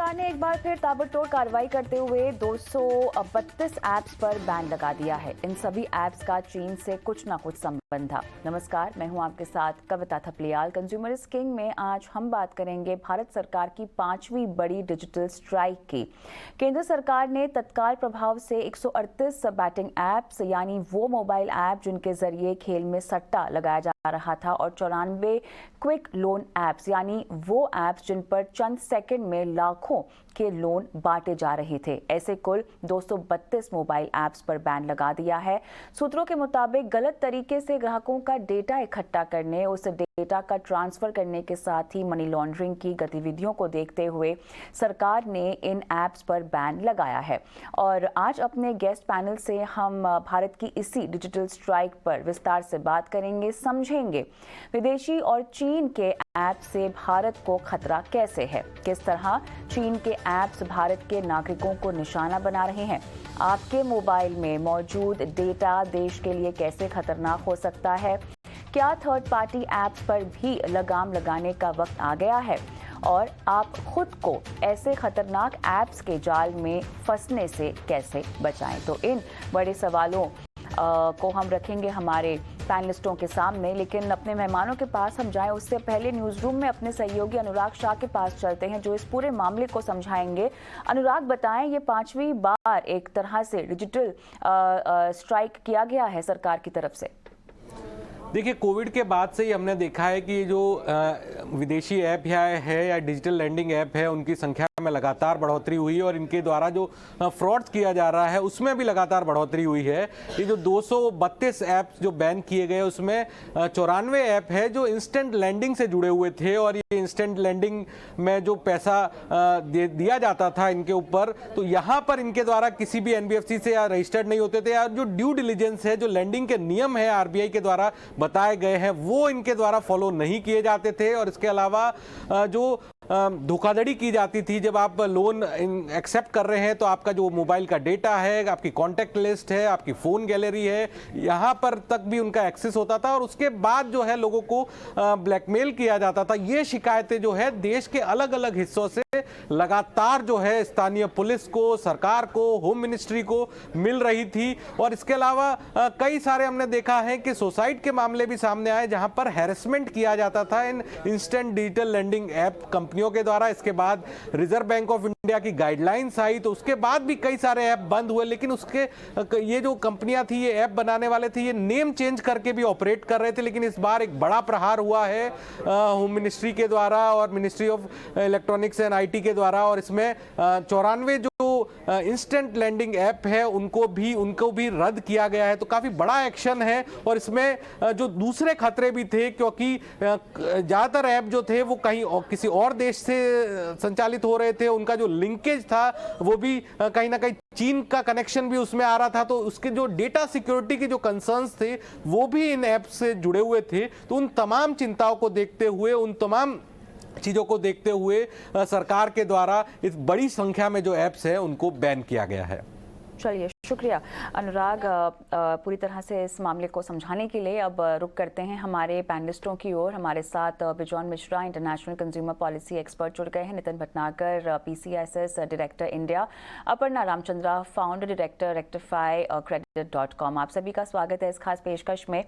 सरकार ने एक बार फिर ताबड़तोड़ कार्रवाई करते हुए 232 ऐप्स पर बैन लगा दिया है। इन सभी ऐप्स का चीन से कुछ ना कुछ संबंध था। नमस्कार, मैं हूं आपके साथ कविता थपलियाल। कंज्यूमर किंग में आज हम बात करेंगे भारत सरकार की 5वीं बड़ी डिजिटल स्ट्राइक की। केंद्र सरकार ने तत्काल प्रभाव से 138 बैटिंग ऐप्स यानी वो मोबाइल ऐप जिनके जरिए खेल में सट्टा लगाया जा रहा था और 94 क्विक लोन ऐप्स यानी वो ऐप्स जिन पर चंद सेकंड में लाखों के लोन बांटे जा रहे थे। ऐसे कुल 232 मोबाइल ऐप्स पर बैन लगा दिया है। सूत्रों के मुताबिक गलत तरीके से ग्राहकों का डेटा इकट्ठा करने, उस डेटा का ट्रांसफर करने के साथ ही मनी लॉन्ड्रिंग की गतिविधियों को देखते हुए सरकार ने इन ऐप्स पर बैन लगाया है। और आज अपने गेस्ट पैनल से हम भारत की इसी डिजिटल स्ट्राइक पर विस्तार से बात करेंगे, समझेंगे विदेशी और चीन के ऐप से भारत को खतरा कैसे है, किस तरह चीन के ऐप्स भारत के नागरिकों को निशाना बना रहे हैं, आपके मोबाइल में मौजूद डेटा देश के लिए कैसे खतरनाक हो सकता है, क्या थर्ड पार्टी ऐप्स पर भी लगाम लगाने का वक्त आ गया है और आप खुद को ऐसे खतरनाक ऐप्स के जाल में फंसने से कैसे बचाएं। तो इन बड़े सवालों को हम रखेंगे हमारे पैनलिस्टों के सामने, लेकिन अपने मेहमानों के पास हम जाएं उससे पहले न्यूज रूम में अपने सहयोगी अनुराग शाह के पास चलते हैं जो इस पूरे मामले को समझाएंगे। अनुराग, बताएं, ये 5वीं बार एक तरह से डिजिटल स्ट्राइक किया गया है सरकार की तरफ से। देखिए, कोविड के बाद से ही हमने देखा है कि जो विदेशी ऐप है या डिजिटल लैंडिंग ऐप है उनकी संख्या में लगातार बढ़ोतरी हुई है और इनके द्वारा जो फ्रॉड किया जा रहा है उसमें भी लगातार बढ़ोतरी हुई है। ये जो 232 ऐप्स जो बैन किए गए उसमें 94 ऐप है जो इंस्टेंट लैंडिंग से जुड़े हुए थे और ये इंस्टेंट लैंडिंग में जो पैसा दिया जाता था इनके ऊपर, तो यहाँ पर इनके द्वारा किसी भी एनबीएफसी से या रजिस्टर्ड नहीं होते थे। और जो ड्यू डिलिजेंस है, जो लैंडिंग के नियम है आरबीआई के द्वारा बताए गए हैं, वो इनके द्वारा फॉलो नहीं किए जाते थे। और इसके अलावा जो धोखाधड़ी की जाती थी, जब आप लोन एक्सेप्ट कर रहे हैं तो आपका जो मोबाइल का डेटा है, आपकी कॉन्टैक्ट लिस्ट है, आपकी फ़ोन गैलरी है, यहाँ पर तक भी उनका एक्सेस होता था और उसके बाद जो है लोगों को ब्लैकमेल किया जाता था। ये शिकायतें जो है देश के अलग अलग हिस्सों से लगातार जो है स्थानीय पुलिस को, सरकार को, होम मिनिस्ट्री को मिल रही थी। और इसके अलावा कई सारे हमने देखा है कि सुसाइड के मामले भी सामने आए जहां पर हैरेसमेंट किया जाता था इन इंस्टेंट डिजिटल लैंडिंग ऐप कंपनियों के द्वारा। इसके बाद रिजर्व बैंक ऑफ इंडिया की गाइडलाइंस आई तो उसके बाद भी कई सारे ऐप बंद हुए, लेकिन उसके ये जो कंपनियां थी, ये ऐप बनाने वाले थे, ये नेम चेंज करके भी ऑपरेट कर रहे थे। लेकिन इस बार एक बड़ा प्रहार हुआ है होम मिनिस्ट्री के द्वारा और ministry of electronics and IT के द्वारा, और इसमें 94 जो इंस्टेंट लैंडिंग ऐप है उनको भी रद्द किया गया है। तो काफी बड़ा एक्शन है। और इसमें जो दूसरे खतरे भी थे, क्योंकि ज्यादातर ऐप जो थे वो कहीं किसी और देश से संचालित हो रहे थे, उनका जो लिंकेज था वो भी कहीं ना कहीं चीन का कनेक्शन भी उसमें आ रहा था। तो उसके जो डेटा सिक्योरिटी के जो कंसर्न्स थे वो भी इन ऐप से जुड़े हुए थे। तो उन तमाम चिंताओं को देखते हुए, उन तमाम चीज़ों को देखते हुए सरकार के द्वारा इस बड़ी संख्या में जो ऐप्स हैं उनको बैन किया गया है। चलिए, शुक्रिया अनुराग पूरी तरह से इस मामले को समझाने के लिए। अब रुक करते हैं हमारे पैनलिस्टों की ओर। हमारे साथ Bijon Mishra, international consumer policy expert, जुड़ गए हैं। Nitin Bhatnagar, PCSS director India, Aparna Ramachandra, founder director rectify credit.com। आप सभी का स्वागत है इस खास पेशकश में।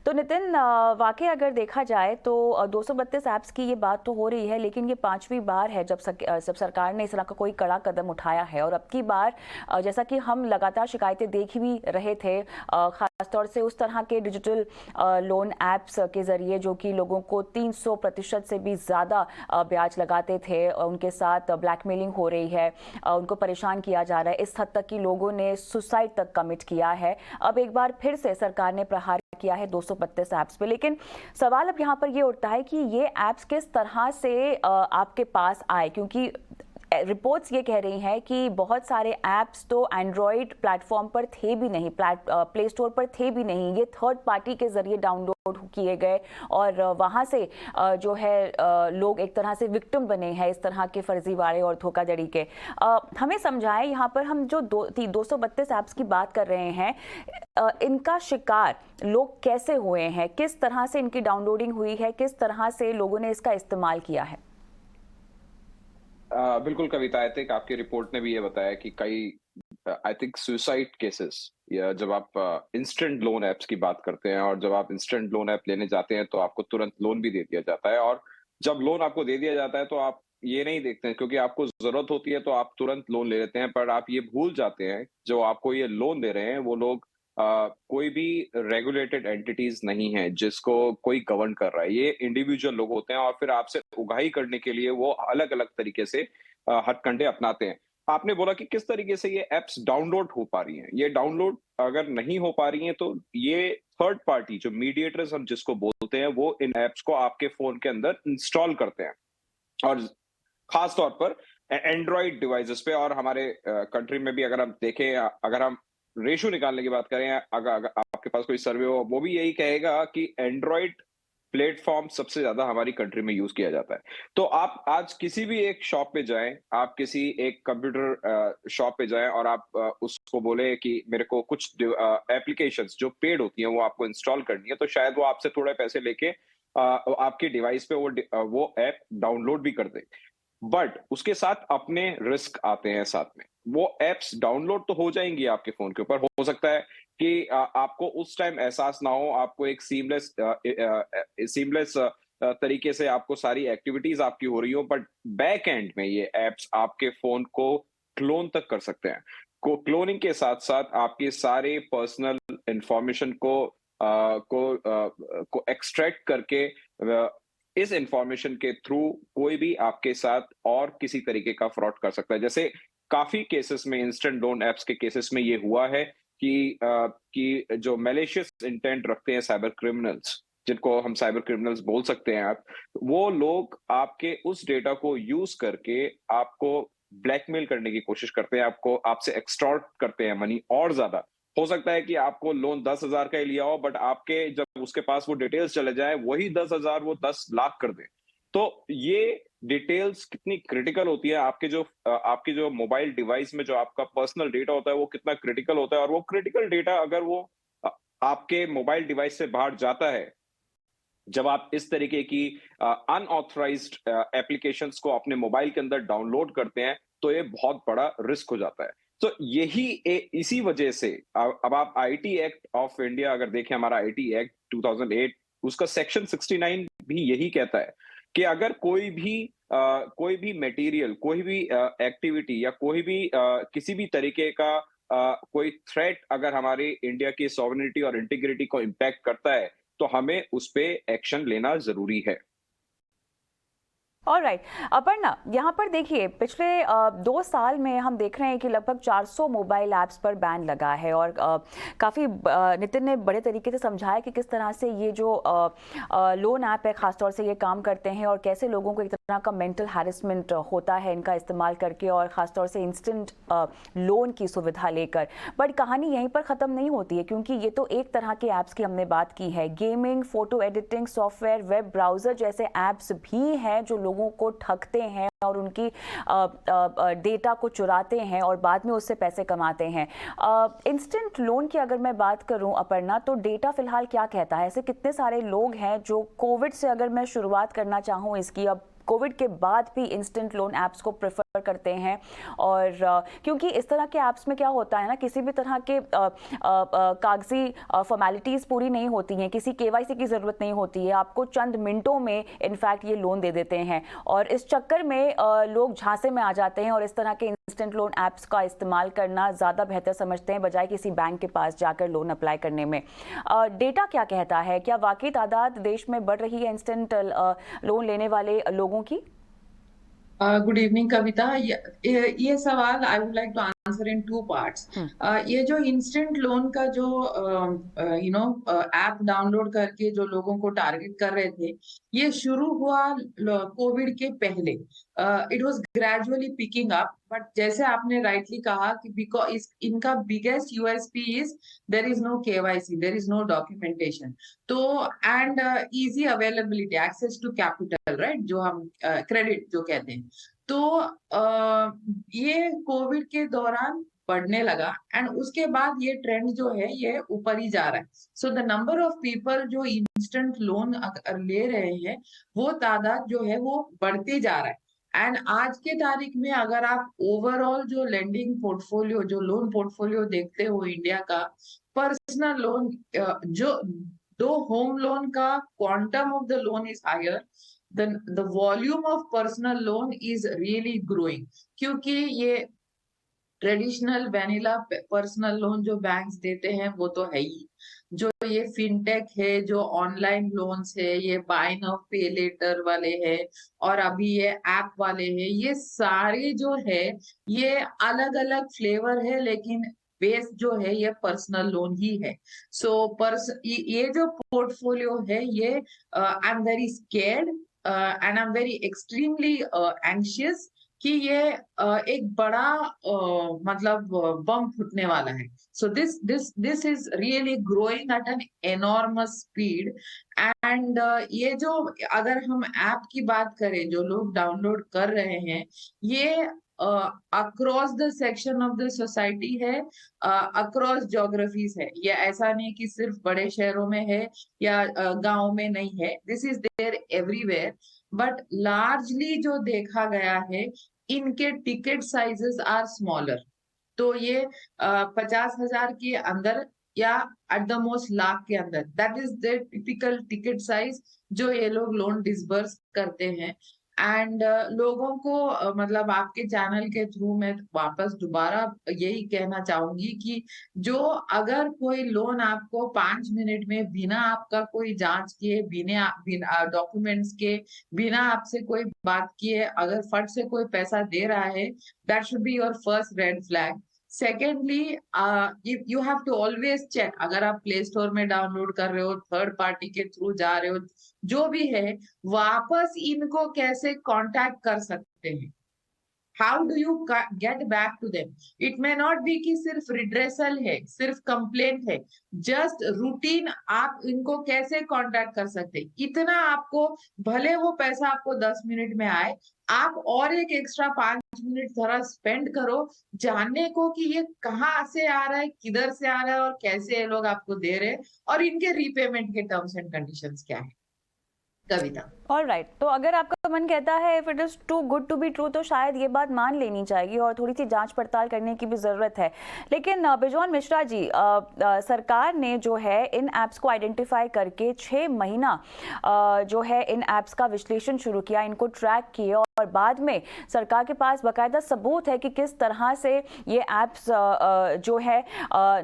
तो नितिन, वाकई अगर देखा जाए तो 232 ऐप्स की ये बात तो हो रही है, लेकिन ये 5वीं बार है जब सरकार ने इस तरह का कोई कड़ा कदम उठाया है। और अब की बार जैसा कि हम लगातार शिकायतें देख भी रहे थे, खासतौर से उस तरह के डिजिटल लोन ऐप्स के जरिए जो कि लोगों को 300% से भी ज़्यादा ब्याज लगाते थे, उनके साथ ब्लैकमेलिंग हो रही है, उनको परेशान किया जा रहा है। इस हद तक कि लोगों ने सुसाइड तक कमिट किया है। अब एक बार फिर से सरकार ने प्रहार किया है 232 ऐप्स पे। लेकिन सवाल अब यहाँ पर ये उठता है कि ये ऐप्स किस तरह से आपके पास आए, क्योंकि रिपोर्ट्स ये कह रही हैं कि बहुत सारे ऐप्स तो एंड्रॉयड प्लेटफॉर्म पर थे भी नहीं, प्ले स्टोर पर थे भी नहीं, ये थर्ड पार्टी के जरिए डाउनलोड किए गए और वहाँ से जो है लोग एक तरह से विक्टिम बने हैं इस तरह के फर्जीवाड़े और धोखाधड़ी के। हमें समझाएं, यहाँ पर हम जो 232 ऐप्स की बात कर रहे हैं, इनका शिकार लोग कैसे हुए हैं, किस तरह से इनकी डाउनलोडिंग हुई है, किस तरह से लोगों ने इसका इस्तेमाल किया है? बिल्कुल कविता, आई थिंक आपकी रिपोर्ट ने भी ये बताया कि कई आई थिंक सुसाइड केसेस, या जब आप इंस्टेंट लोन ऐप्स की बात करते हैं और जब आप इंस्टेंट लोन ऐप लेने जाते हैं तो आपको तुरंत लोन भी दे दिया जाता है, और जब लोन आपको दे दिया जाता है तो आप ये नहीं देखते हैं, क्योंकि आपको जरूरत होती है तो आप तुरंत लोन ले लेते हैं, पर आप ये भूल जाते हैं जो आपको ये लोन दे रहे हैं वो लोग कोई भी रेगुलेटेड एंटिटीज नहीं है जिसको कोई गवर्न कर रहा है। ये इंडिविजुअल लोग होते हैं और फिर आपसे उगाही करने के लिए वो अलग अलग तरीके से हथकंडे अपनाते हैं। आपने बोला कि किस तरीके से ये एप्स डाउनलोड हो पा रही हैं। ये डाउनलोड अगर नहीं हो पा रही हैं तो ये थर्ड पार्टी जो मीडिएटर्स हम जिसको बोलते हैं वो इन एप्स को आपके फोन के अंदर इंस्टॉल करते हैं, और खास तौर पर एंड्रॉइड डिवाइसेस पे। और हमारे कंट्री में भी अगर हम देखें, अगर हम रेशो निकालने की बात करें, अगर आपके पास कोई सर्वे हो वो भी यही कहेगा कि एंड्रॉइड प्लेटफॉर्म सबसे ज्यादा हमारी कंट्री में यूज किया जाता है। तो आप आज किसी भी एक शॉप पे जाएं, आप किसी एक कंप्यूटर शॉप पे जाएं और आप उसको बोले कि मेरे को कुछ एप्लीकेशंस जो पेड होती हैं वो आपको इंस्टॉल करनी है, तो शायद वो आपसे थोड़े पैसे लेके आपके डिवाइस पे वो ऐप डाउनलोड भी कर दे। बट उसके साथ अपने रिस्क आते हैं साथ में। वो एप्स डाउनलोड तो हो जाएंगी आपके फोन के ऊपर, हो सकता है कि आपको उस टाइम एहसास ना हो, आपको एक सीमलेस तरीके से आपको सारी एक्टिविटीज आपकी हो रही हो, बट बैक एंड में ये एप्स आपके फोन को क्लोन तक कर सकते हैं। क्लोनिंग के साथ साथ आपके सारे पर्सनल इंफॉर्मेशन को एक्सट्रैक्ट करके इस इंफॉर्मेशन के थ्रू कोई भी आपके साथ और किसी तरीके का फ्रॉड कर सकता है। जैसे काफी केसेस में, इंस्टेंट लोन एप्स के केसेस में ये हुआ है कि जो मैलिशियस इंटेंट रखते हैं साइबर क्रिमिनल्स, जिनको हम साइबर क्रिमिनल्स बोल सकते हैं आप, वो लोग आपके उस डेटा को यूज करके आपको ब्लैकमेल करने की कोशिश करते हैं, आपको आपसे एक्सटॉर्ट करते हैं मनी और ज्यादा। हो सकता है कि आपको लोन 10,000 का ही लिया हो, बट आपके जब उसके पास वो डिटेल्स चले जाए, वही 10,000 वो 10 लाख कर दे। तो ये डिटेल्स कितनी क्रिटिकल होती है, आपके जो मोबाइल डिवाइस में जो आपका पर्सनल डेटा होता है वो कितना क्रिटिकल होता है, और वो क्रिटिकल डेटा अगर वो आपके मोबाइल डिवाइस से बाहर जाता है, जब आप इस तरीके की अनऑथराइज्ड एप्लीकेशंस को अपने मोबाइल के अंदर डाउनलोड करते हैं, तो ये बहुत बड़ा रिस्क हो जाता है। तो इसी वजह से अब आप आईटी एक्ट ऑफ इंडिया अगर देखें, हमारा आईटी एक्ट 2008, उसका सेक्शन 69 भी यही कहता है कि अगर कोई भी मटेरियल, कोई भी एक्टिविटी या कोई भी किसी भी तरीके का कोई थ्रेट अगर हमारे इंडिया की सॉवरेनिटी और इंटीग्रिटी को इम्पैक्ट करता है, तो हमें उस पे एक्शन लेना जरूरी है। ऑलराइट अपर्णा, यहाँ पर देखिए पिछले 2 साल में हम देख रहे हैं कि लगभग 400 मोबाइल ऐप्स पर बैन लगा है, और काफ़ी नितिन ने बड़े तरीके से समझाया कि किस तरह से ये जो लोन ऐप है ख़ासतौर से ये काम करते हैं और कैसे लोगों को एक तरह का मेंटल हैरेसमेंट होता है इनका इस्तेमाल करके, और ख़ासतौर से इंस्टेंट लोन की सुविधा लेकर। बट कहानी यहीं पर ख़त्म नहीं होती है, क्योंकि ये तो एक तरह के ऐप्स की हमने बात की है। Gaming, photo editing software, web browser जैसे ऐप्स भी हैं जो लोगों को ठगते हैं और उनकी डेटा को चुराते हैं और बाद में उससे पैसे कमाते हैं। इंस्टेंट लोन की अगर मैं बात करूं अपर्णा, तो डेटा फिलहाल क्या कहता है? ऐसे कितने सारे लोग हैं जो कोविड से, अगर मैं शुरुआत करना चाहूं इसकी, अब कोविड के बाद भी इंस्टेंट लोन ऐप्स को प्रेफर करते हैं, और क्योंकि इस तरह के ऐप्स में क्या होता है ना, किसी भी तरह के कागजी फॉर्मेलिटीज़ पूरी नहीं होती हैं, किसी केवाईसी की ज़रूरत नहीं होती है, आपको चंद मिनटों में इनफैक्ट ये लोन दे देते हैं, और इस चक्कर में लोग झांसे में आ जाते हैं और इस तरह के इंस्टेंट लोन ऐप्स का इस्तेमाल करना ज़्यादा बेहतर समझते हैं बजाय किसी बैंक के पास जाकर लोन अप्लाई करने में। डेटा क्या कहता है? क्या वाकई तादाद देश में बढ़ रही है इंस्टेंट लोन लेने वाले लोगों की? Good evening Kavita. ये सवाल I would like to answer in 2 parts. ये जो इंस्टेंट लोन का जो ऐप डाउनलोड करके जो लोगों को टारगेट कर रहे थे, ये शुरू हुआ कोविड के पहले। It was gradually picking up, but जैसे आपने राइटली कहा कि बिकॉज इनका biggest USP is there is no KYC, there is no documentation, तो and easy availability, access to capital, right, जो हम क्रेडिट जो कहते हैं। तो ये कोविड के दौरान बढ़ने लगा, एंड उसके बाद ये ट्रेंड जो है ये ऊपर ही जा रहा है। So the number of people जो इंस्टेंट लोन ले रहे हैं, वो तादाद जो है वो बढ़ते जा रहा है। एंड आज के तारीख में अगर आप ओवरऑल जो लेंडिंग पोर्टफोलियो, जो लोन पोर्टफोलियो देखते हो इंडिया का, पर्सनल लोन जो दो होम लोन का quantum of the loan is higher, the volume of personal loan is really growing, क्योंकि ये ट्रेडिशनल वेनिला पर्सनल लोन जो बैंक्स देते हैं वो तो है ही, जो ये फिनटेक है, जो ऑनलाइन लोन्स है, ये बाय नाउ पे लेटर वाले हैं, और अभी ये ऐप वाले हैं, ये सारे जो है ये अलग अलग फ्लेवर है, लेकिन बेस जो है ये पर्सनल लोन ही है। सो ये जो पोर्टफोलियो है ये I am very scared and I am very extremely anxious कि ये एक बड़ा मतलब बम फूटने वाला है। So this is really growing at an enormous speed. And ये जो अगर हम ऐप की बात करें जो लोग डाउनलोड कर रहे हैं, ये across the section of the society है, अक्रॉस ज्योग्राफीज है। ये ऐसा नहीं कि सिर्फ बड़े शहरों में है या गांव में नहीं है, this is there everywhere. But largely जो देखा गया है, इनके टिकट साइजेस आर स्मॉलर। तो ये 50,000 के अंदर या एट द मोस्ट लाख के अंदर, that is the typical ticket size जो ये लोग लोन डिसबर्स करते हैं। एंड लोगों को मतलब आपके चैनल के थ्रू मैं वापस दोबारा यही कहना चाहूंगी कि जो अगर कोई लोन आपको 5 मिनट में बिना आपका कोई जांच किए, बिना डॉक्यूमेंट्स के, बिना आपसे कोई बात किए अगर फट से कोई पैसा दे रहा है, that should be your first red flag. Secondly, you have to always check, अगर आप प्ले स्टोर में डाउनलोड कर रहे हो, थर्ड पार्टी के थ्रू जा रहे हो, जो भी है, वापस इनको कैसे कांटेक्ट कर सकते हैं, how do you get back to them. It may not be कि सिर्फ रिड्रेसल है, सिर्फ कंप्लेंट है, जस्ट रूटीन आप इनको कैसे कांटेक्ट कर सकते हैं। इतना आपको, भले वो पैसा आपको 10 मिनट में आए, आप और एक एक्स्ट्रा 5 मिनट थोड़ा स्पेंड करो जानने को कि ये कहाँ से आ रहा है, किधर से आ रहा है और कैसे ये लोग आपको दे रहे हैं, और इनके रीपेमेंट के टर्म्स एंड कंडीशंस क्या है। कविता। ऑलराइट, तो अगर आपका मन कहता है if it is too good to be true, तो शायद ये बात मान लेनी चाहिए और थोड़ी सी जांच पड़ताल करने की भी ज़रूरत है। लेकिन बिजॉन मिश्रा जी, सरकार ने जो है इन ऐप्स को आइडेंटिफाई करके 6 महीना जो है इन ऐप्स का विश्लेषण शुरू किया, इनको ट्रैक किया, और बाद में सरकार के पास बाकायदा सबूत है कि किस तरह से ये ऐप्स जो है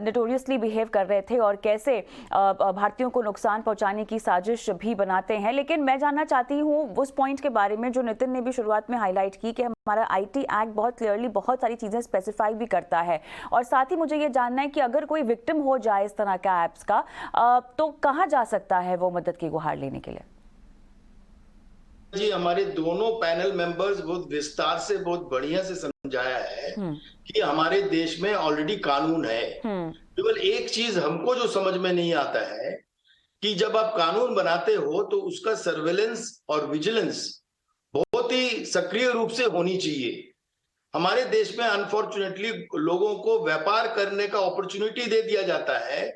नोटोरियसली बिहेव कर रहे थे और कैसे भारतीयों को नुकसान पहुंचाने की साजिश भी बनाते हैं। लेकिन मैं जानना चाहती हूँ उस पॉइंट के बारे में जो नितिन ने भी शुरुआत में हाईलाइट की कि हमारा आईटी एक्ट बहुत क्लियरली बहुत सारी चीजें स्पेसिफाई भी करता है, और साथ ही मुझे ये जानना है कि अगर कोई विक्टिम हो जाए इस तरह का ऐप्स का, तो कहाँ जा सकता है वो मदद की गुहार लेने के लिए। जी, हमारे दोनों पैनल मेंबर्स बहुत विस्तार से, बहुत बढ़िया से समझाया है कि हमारे देश में ऑलरेडी कानून है। केवल एक चीज हमको जो समझ में नहीं आता है कि जब आप कानून बनाते हो तो उसका सर्वेलेंस और विजिलेंस बहुत ही सक्रिय रूप से होनी चाहिए। हमारे देश में अनफॉर्चुनेटली लोगों को व्यापार करने का अपॉर्चुनिटी दे दिया जाता है,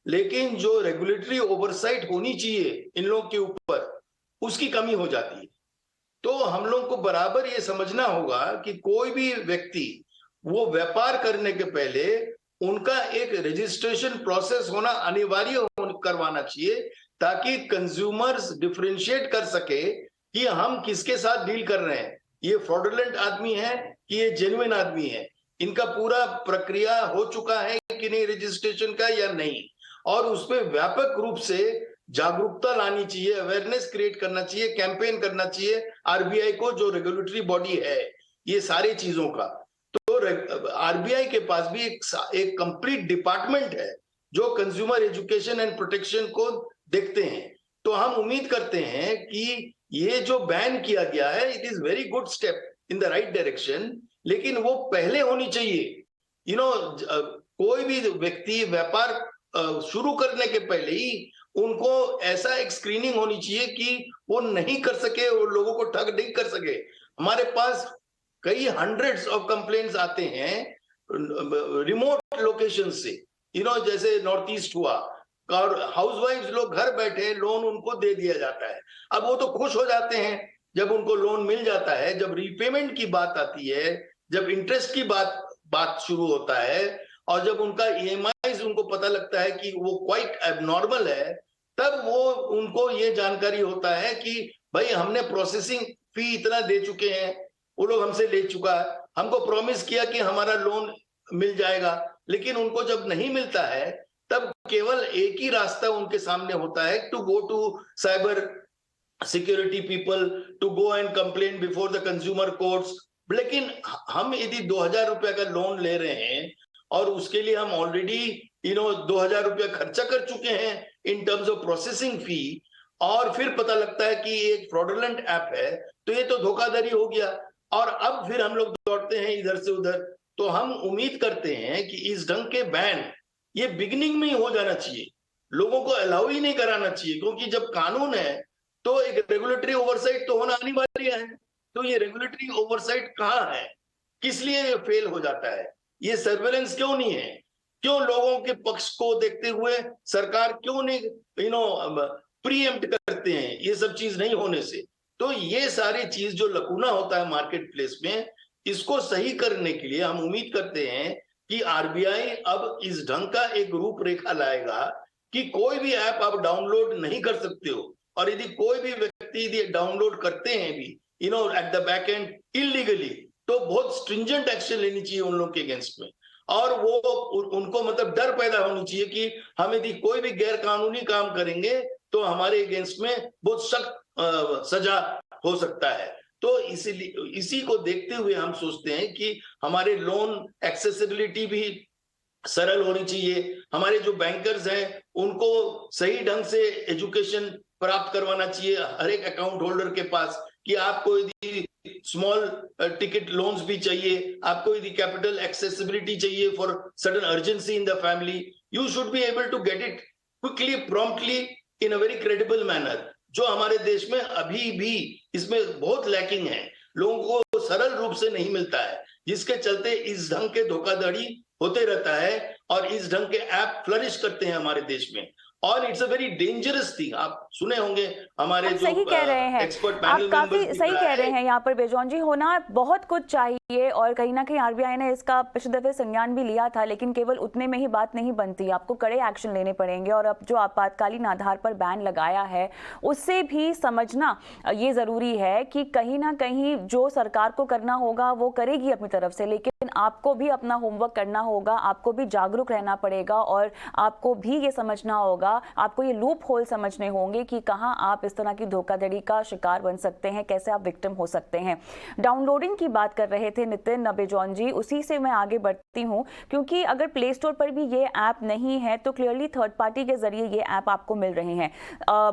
लेकिन जो रेगुलेटरी ओवरसाइट होनी चाहिए इन लोगों के ऊपर, उसकी कमी हो जाती है। तो हम लोग को बराबर ये समझना होगा कि कोई भी व्यक्ति वो व्यापार करने के पहले उनका एक रजिस्ट्रेशन प्रोसेस होना अनिवार्य करवाना चाहिए, ताकि कंज्यूमर्स डिफरेंशिएट कर सके कि हम किसके साथ डील कर रहे हैं, ये फ्रॉडुलेंट आदमी है कि ये जेन्युइन आदमी है, इनका पूरा प्रक्रिया हो चुका है कि नहीं रजिस्ट्रेशन का या नहीं, और उसमें व्यापक रूप से जागरूकता लानी चाहिए, अवेयरनेस क्रिएट करना चाहिए, कैंपेन करना चाहिए आरबीआई को, जो रेगुलेटरी बॉडी है ये सारी चीजों का। तो आरबीआई के पास भी एक कंप्लीट डिपार्टमेंट है जो कंज्यूमर एजुकेशन एंड प्रोटेक्शन को देखते हैं। तो हम उम्मीद करते हैं कि ये जो बैन किया गया है, it is very good step in the right direction, लेकिन वो पहले होनी चाहिए। कोई भी व्यक्ति व्यापार शुरू करने के पहले ही उनको ऐसा एक स्क्रीनिंग होनी चाहिए कि वो नहीं कर सके और लोगों को ठग नहीं कर सके। हमारे पास कई हंड्रेड्स ऑफ कंप्लेंट्स आते हैं रिमोट लोकेशन से, जैसे नॉर्थ ईस्ट हुआ, और हाउसवाइफ्स लोग घर बैठे लोन उनको दे दिया जाता है। अब वो तो खुश हो जाते हैं जब उनको लोन मिल जाता है, जब रीपेमेंट की बात आती है, जब इंटरेस्ट की बात शुरू होता है, और जब उनका ईएमआई उनको पता लगता है कि वो क्वाइट एबनॉर्मल है, तब वो उनको ये जानकारी होता है कि भाई हमने प्रोसेसिंग फी इतना दे चुके हैं, वो लोग हमसे ले चुका है, हमको प्रॉमिस किया कि हमारा लोन मिल जाएगा, लेकिन उनको जब नहीं मिलता है तब केवल एक ही रास्ता उनके सामने होता है, to go to cyber security people, to go and complain before the consumer courts. लेकिन हम यदि 2000 रुपया का लोन ले रहे हैं और उसके लिए हम ऑलरेडी 2000 रुपया खर्चा कर चुके हैं in terms of processing fee, और फिर पता लगता है कि ये एक फ्रॉडुलेंट ऐप है, तो ये तो धोखाधड़ी हो गया, और अब फिर हम लोग दौड़ते हैं इधर से उधर। तो हम उम्मीद करते हैं कि इस ढंग के बैन ये बिगिनिंग में ही हो जाना चाहिए, लोगों को अलाउ ही नहीं कराना चाहिए, क्योंकि जब कानून है तो एक रेगुलेटरी ओवरसाइट तो होना अनिवार्य है। तो ये रेगुलेटरी ओवरसाइट कहाँ है, किस लिए ये फेल हो जाता है, ये सर्वेलेंस क्यों नहीं है, क्यों लोगों के पक्ष को देखते हुए सरकार क्यों नहीं प्रीएम्प्ट करते हैं, ये सब चीज नहीं होने से। तो ये सारी चीज जो लकूना होता है मार्केट प्लेस में, इसको सही करने के लिए हम उम्मीद करते हैं कि आरबीआई अब इस ढंग का एक रूपरेखा लाएगा कि कोई भी ऐप आप डाउनलोड नहीं कर सकते हो, और यदि कोई भी व्यक्ति यदि डाउनलोड करते हैं भी at the back and illegally, तो बहुत स्ट्रिंजेंट एक्शन लेनी चाहिए उन लोगों के अगेंस्ट में, और वो उनको मतलब डर पैदा होनी चाहिए कि हम यदि कोई भी गैर कानूनी काम करेंगे तो हमारे अगेंस्ट में बहुत सख्त सजा हो सकता है। तो इसी को देखते हुए हम सोचते हैं कि हमारे लोन एक्सेसिबिलिटी भी सरल होनी चाहिए, हमारे जो बैंकर्स हैं उनको सही ढंग से एजुकेशन प्राप्त करवाना चाहिए हर एक अकाउंट होल्डर के पास, कि आपको यदि स्मॉल टिकट लोन्स भी चाहिए, आपको यदि कैपिटल एक्सेसिबिलिटी चाहिए for sudden urgency in the family, you should be able to get it quickly, promptly, in a very credible manner, जो हमारे देश में अभी भी इसमें बहुत लैकिंग है, लोगों को सरल रूप से नहीं मिलता है, जिसके चलते इस ढंग के धोखाधड़ी होते रहता है और इस ढंग के ऐप फ्लरिश करते हैं हमारे देश में, और it's a very dangerous thing. आप सुने होंगे हमारे जो सही कह रहे हैं, एक्सपर्ट आप पैनल काफी सही कह रहे हैं यहाँ पर बेजौन जी, होना बहुत कुछ चाहिए, और कहीं ना कहीं आरबीआई ने इसका पिछले दफे संज्ञान भी लिया था, लेकिन केवल उतने में ही बात नहीं बनती, आपको कड़े एक्शन लेने पड़ेंगे, और अब जो आपातकालीन आधार पर बैन लगाया है उससे भी समझना ये जरूरी है कि कहीं ना कहीं जो सरकार को करना होगा वो करेगी अपनी तरफ से, लेकिन आपको भी अपना होमवर्क करना होगा, आपको भी जागरूक रहना पड़ेगा, और आपको भी ये समझना होगा, आपको ये लूप होल समझने होंगे कि कहां आप इस तरह की धोखाधड़ी का शिकार बन सकते हैं, कैसे आप विक्टिम हो सकते हैं। डाउनलोडिंग की बात कर रहे थे नितिन बेजौन जी, उसी से मैं आगे बढ़ती हूं, क्योंकि अगर प्ले स्टोर पर भी ये ऐप नहीं है तो क्लियरली थर्ड पार्टी के जरिए ये ऐप आपको मिल रहे हैं।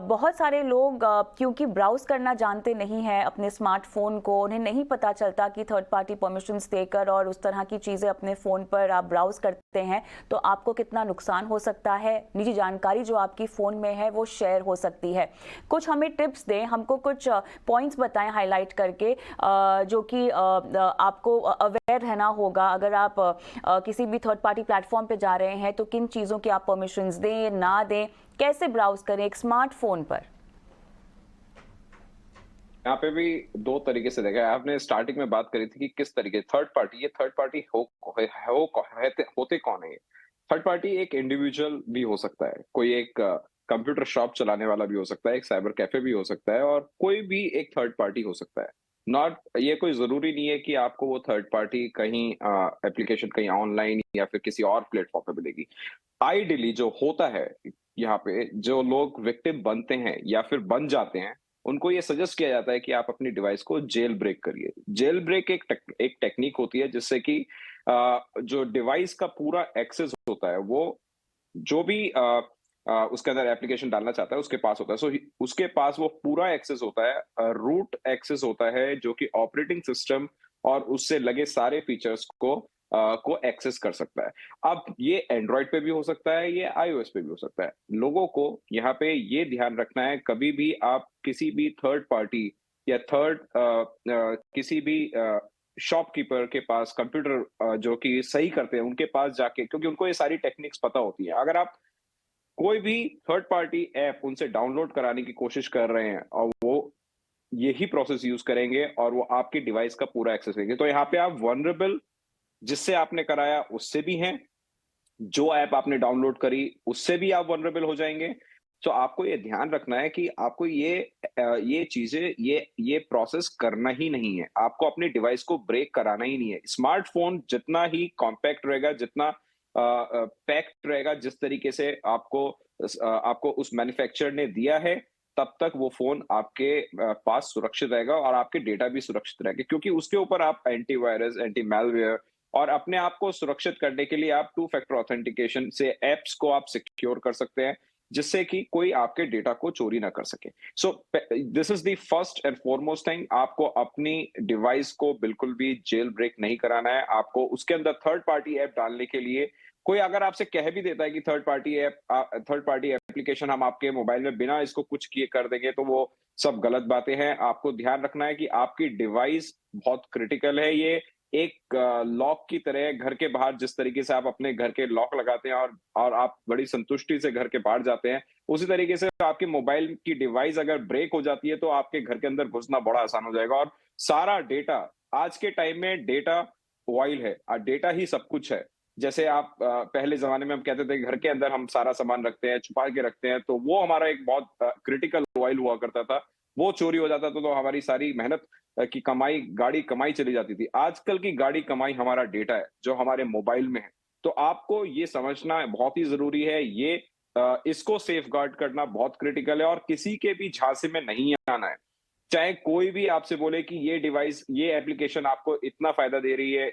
बहुत सारे लोग क्योंकि ब्राउज करना जानते नहीं है अपने स्मार्टफोन को, उन्हें नहीं पता चलता कि थर्ड पार्टी परमिशन देकर और उस तरह की चीजें अपने फोन पर आप ब्राउज करते हैं तो आपको कितना नुकसान हो सकता है, निजी जानकारी जो आपकी फोन में है वो शेयर हो सकती है। कुछ हमें टिप्स दें, हमको कुछ पॉइंट्स बताएं हाईलाइट करके, जो कि आपको अवेयर रहना होगा अगर आप किसी भी थर्ड पार्टी प्लेटफॉर्म पे जा रहे हैं, तो किन चीजों की आप परमिशंस दें ना दें, कैसे ब्राउज करें एक स्मार्टफोन पर। यहाँ पे भी दो तरीके से देखा है आपने, स्टार्टिंग में बात करी थी कि किस तरीके थर्ड पार्टी, ये थर्ड पार्टी होते कौन है। थर्ड पार्टी एक इंडिविजुअल भी हो सकता है, कोई एक कंप्यूटर शॉप चलाने वाला भी हो सकता है, एक साइबर कैफे भी हो सकता है, और कोई भी एक थर्ड पार्टी हो सकता है। नॉट, ये कोई जरूरी नहीं है कि आपको वो थर्ड पार्टी कहीं एप्लीकेशन कहीं ऑनलाइन या फिर किसी और प्लेटफॉर्म पे मिलेगी। आइडियली जो होता है यहाँ पे, जो लोग विक्टिम बनते हैं या फिर बन जाते हैं, उनको ये सजेस्ट किया जाता है कि आप अपनी डिवाइस को जेल ब्रेक करिए। जेल ब्रेक एक टेक्निक होती है जिससे कि जो डिवाइस का पूरा एक्सेस होता है वो जो भी उसके अंदर एप्लीकेशन डालना चाहता है उसके पास होता है। सो उसके पास वो पूरा एक्सेस होता है, रूट एक्सेस होता है, जो कि ऑपरेटिंग सिस्टम और उससे लगे सारे फीचर्स को एक्सेस कर सकता है। अब ये एंड्रॉइड पे भी हो सकता है, ये iOS पे भी हो सकता है। लोगों को यहाँ पे ये ध्यान रखना है, कभी भी आप किसी भी थर्ड पार्टी या किसी भी शॉपकीपर के पास कंप्यूटर जो कि सही करते हैं उनके पास जाके, क्योंकि उनको ये सारी टेक्निक्स पता होती है। अगर आप कोई भी थर्ड पार्टी ऐप उनसे डाउनलोड कराने की कोशिश कर रहे हैं और वो यही प्रोसेस यूज करेंगे और वो आपकी डिवाइस का पूरा एक्सेस लेंगे। तो यहाँ पे आप वनरेबल जिससे आपने कराया उससे भी हैं, जो ऐप आपने डाउनलोड करी उससे भी आप वनरेबल हो जाएंगे। तो आपको ये ध्यान रखना है कि आपको ये चीजें ये प्रोसेस करना ही नहीं है। आपको अपनी डिवाइस को ब्रेक कराना ही नहीं है। स्मार्टफोन जितना ही कॉम्पैक्ट रहेगा, जितना पैक्ड रहेगा, जिस तरीके से आपको उस मैन्युफैक्चरर ने दिया है, तब तक वो फोन आपके पास सुरक्षित रहेगा और आपके डेटा भी सुरक्षित रहेगा, क्योंकि उसके ऊपर आप एंटीवायरस, एंटी मैलवेयर और अपने आप को सुरक्षित करने के लिए आप टू फैक्टर ऑथेंटिकेशन से एप्स को आप सिक्योर कर सकते हैं, जिससे कि कोई आपके डेटा को चोरी ना कर सके। सो this is the first and foremost thing. आपको अपनी डिवाइस को बिल्कुल भी जेल ब्रेक नहीं कराना है। आपको उसके अंदर थर्ड पार्टी ऐप डालने के लिए कोई अगर आपसे कह भी देता है कि थर्ड पार्टी एप्लीकेशन हम आपके मोबाइल में बिना इसको कुछ किए कर देंगे, तो वो सब गलत बातें हैं। आपको ध्यान रखना है कि आपकी डिवाइस बहुत क्रिटिकल है। ये एक लॉक की तरह घर के बाहर जिस तरीके से आप अपने घर के लॉक लगाते हैं और आप बड़ी संतुष्टि से घर के बाहर जाते हैं, उसी तरीके से आपके मोबाइल की डिवाइस अगर ब्रेक हो जाती है तो आपके घर के अंदर घुसना बड़ा आसान हो जाएगा। और सारा डेटा, आज के टाइम में डेटा ऑयल है, डेटा ही सब कुछ है। जैसे आप पहले जमाने में हम कहते थे घर के अंदर हम सारा सामान रखते हैं, छुपा के रखते हैं, तो वो हमारा एक बहुत क्रिटिकल ऑयल हुआ करता था। वो चोरी हो जाता था तो हमारी सारी मेहनत की गाड़ी कमाई चली जाती थी। आजकल की गाड़ी कमाई हमारा डेटा है, जो हमारे मोबाइल में है। तो आपको ये समझना बहुत ही जरूरी है। इसको सेफ गार्ड करना बहुत क्रिटिकल है और किसी के भी झांसे में नहीं आना है। चाहे कोई भी आपसे बोले कि ये डिवाइस, ये एप्लीकेशन आपको इतना फायदा दे रही है,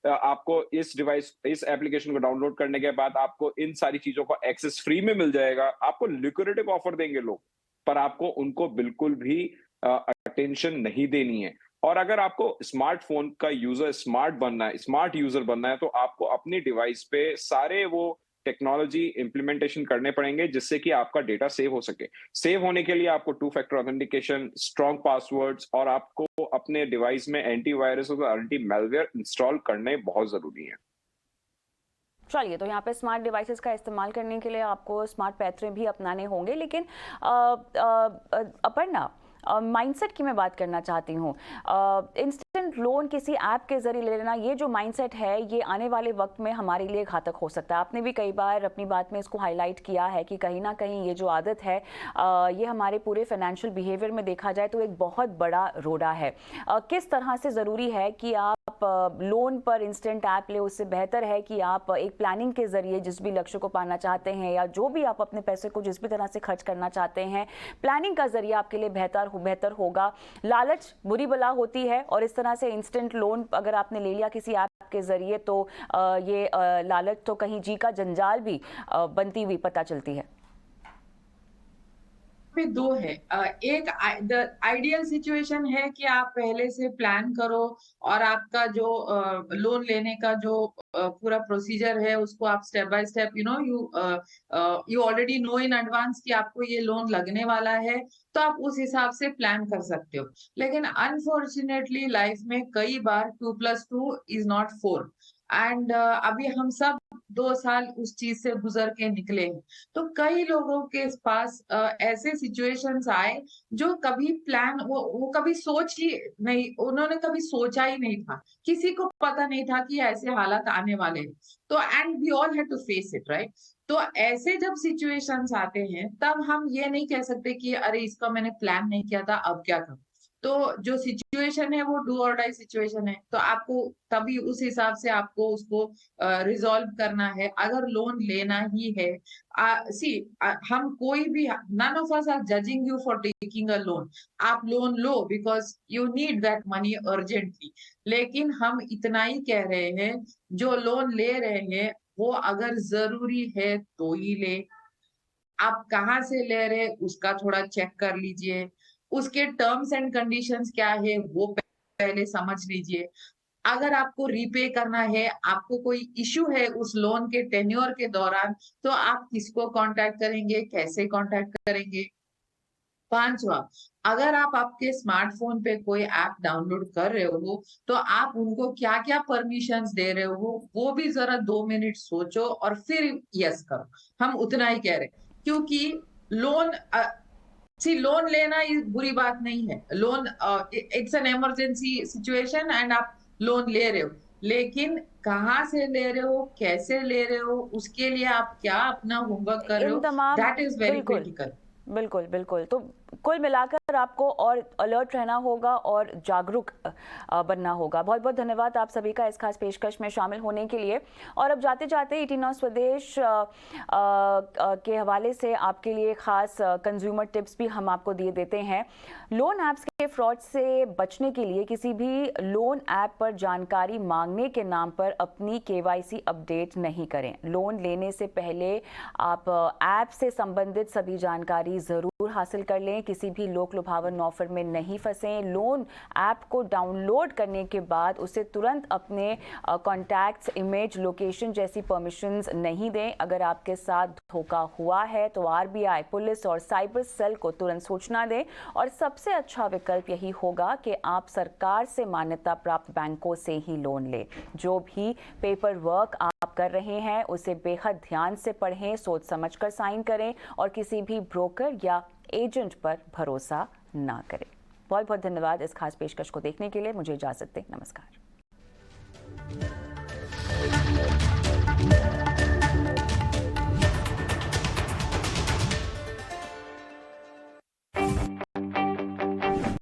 आपको इस एप्लीकेशन को डाउनलोड करने के बाद आपको इन सारी चीजों का एक्सेस फ्री में मिल जाएगा। आपको लिक्विडेटिव ऑफर देंगे लोग, पर आपको उनको बिल्कुल भी अटेंशन नहीं देनी है। और अगर आपको स्मार्टफोन का स्मार्ट यूजर बनना है, तो आपको अपनी डिवाइस पे सारे वो टेक्नोलॉजी इंप्लीमेंटेशन करने पड़ेंगे, जिससे कि आपका डेटा सेव हो सके। सेव होने के लिए आपको two factor authentication, strong passwords और आपको अपने डिवाइस में एंटीवायरस और एंटी मैलवेयर इंस्टॉल करने बहुत जरूरी है। चलिए, तो यहाँ पे स्मार्ट डिवाइसेस का इस्तेमाल करने के लिए आपको स्मार्ट पैतरे भी अपनाने होंगे, लेकिन अपर्णा, माइंडसेट की मैं बात करना चाहती हूँ। इंस्टेंट लोन किसी ऐप के जरिए ले लेना, ये जो माइंडसेट है, ये आने वाले वक्त में हमारे लिए घातक हो सकता है। आपने भी कई बार अपनी बात में इसको हाईलाइट किया है कि कहीं ना कहीं ये जो आदत है, ये हमारे पूरे फाइनेंशियल बिहेवियर में देखा जाए तो एक बहुत बड़ा रोड़ा है। किस तरह से ज़रूरी है कि आप लोन पर इंस्टेंट ऐप ले, उससे बेहतर है कि आप एक प्लानिंग के जरिए जिस भी लक्ष्य को पाना चाहते हैं या जो भी आप अपने पैसे को जिस भी तरह से खर्च करना चाहते हैं, प्लानिंग का जरिए आपके लिए बेहतर होगा। लालच बुरी बला होती है और इस तरह से इंस्टेंट लोन अगर आपने ले लिया किसी ऐप के जरिए, तो ये लालच तो कहीं जी का जंजाल भी बनती हुई पता चलती है। में दो है। एक आइडियल सिचुएशन है कि आप पहले से प्लान करो और आपका जो लोन लेने का जो पूरा प्रोसीजर है उसको आप step by step you already know in advance कि आपको ये लोन लगने वाला है, तो आप उस हिसाब से प्लान कर सकते हो। लेकिन अनफॉर्चुनेटली लाइफ में कई बार 2+2 इज नॉट 4 एंड अभी हम सब 2 साल उस चीज से गुजर के निकले हैं। तो कई लोगों के पास ऐसे सिचुएशंस आए जो कभी प्लान वो कभी उन्होंने कभी सोचा ही नहीं था, किसी को पता नहीं था कि ऐसे हालात आने वाले हैं। तो and we all had to face it, right? तो ऐसे जब सिचुएशंस आते हैं तब हम ये नहीं कह सकते कि अरे इसका मैंने प्लान नहीं किया था, अब क्या करूं। तो जो सिचुएशन है वो डू और डाई सिचुएशन है, तो आपको तभी उस हिसाब से आपको उसको रिजॉल्व करना है। अगर लोन लेना ही है, हम कोई भी, none of us are judging you for taking a loan. आप लोन लो because you need that money urgently, लेकिन हम इतना ही कह रहे हैं, जो लोन ले रहे हैं वो अगर जरूरी है तो ही ले। आप कहाँ से ले रहे उसका थोड़ा चेक कर लीजिए, उसके टर्म्स एंड कंडीशंस क्या है वो पहले समझ लीजिए। अगर आपको रीपे करना है, आपको कोई इश्यू है उस लोन के टेन्योर के दौरान, तो आप किसको कांटेक्ट करेंगे, कैसे कांटेक्ट करेंगे। 5वां, अगर आप आपके स्मार्टफोन पे कोई ऐप डाउनलोड कर रहे हो तो आप उनको क्या क्या परमिशंस दे रहे हो वो भी जरा 2 मिनट सोचो और फिर यस करो। हम उतना ही कह रहे हैं, क्योंकि लोन सी लोन लेना ये बुरी बात नहीं है। Loan it's an emergency situation and आप लोन ले रहे हो, लेकिन कहाँ से ले रहे हो, कैसे ले रहे हो, उसके लिए आप क्या अपना होमवर्क कर रहे इन हो, तमाम दैट इज वेरी बिल्कुल क्रिटिकल। बिल्कुल बिल्कुल। तो कुल मिलाकर आपको और अलर्ट रहना होगा और जागरूक बनना होगा। बहुत बहुत धन्यवाद आप सभी का इस खास पेशकश में शामिल होने के लिए। और अब जाते जाते ET Now स्वदेश के हवाले से आपके लिए खास कंज्यूमर टिप्स भी हम आपको दिए देते हैं। लोन ऐप्स के फ्रॉड से बचने के लिए किसी भी लोन ऐप पर जानकारी मांगने के नाम पर अपनी KYC अपडेट नहीं करें। लोन लेने से पहले आप ऐप से संबंधित सभी जानकारी जरूर हासिल कर लें। किसी भी लोक लुभावन ऑफर में नहीं फंसें। लोन ऐप को डाउनलोड करने के बाद उसे तुरंत अपने कॉन्टैक्ट्स, इमेज, लोकेशन जैसी परमिशंस नहीं दें। अगर आपके साथ धोखा हुआ है तो RBI, पुलिस और साइबर सेल को तुरंत सूचना दें। और सबसे अच्छा विकल्प यही होगा कि आप सरकार से मान्यता प्राप्त बैंकों से ही लोन लें। जो भी पेपर वर्क आप कर रहे हैं उसे बेहद ध्यान से पढ़ें, सोच समझकर साइन करें और किसी भी ब्रोकर या एजेंट पर भरोसा ना करें। बहुत बहुत धन्यवाद इस खास पेशकश को देखने के लिए। मुझे इजाजत दें। नमस्कार।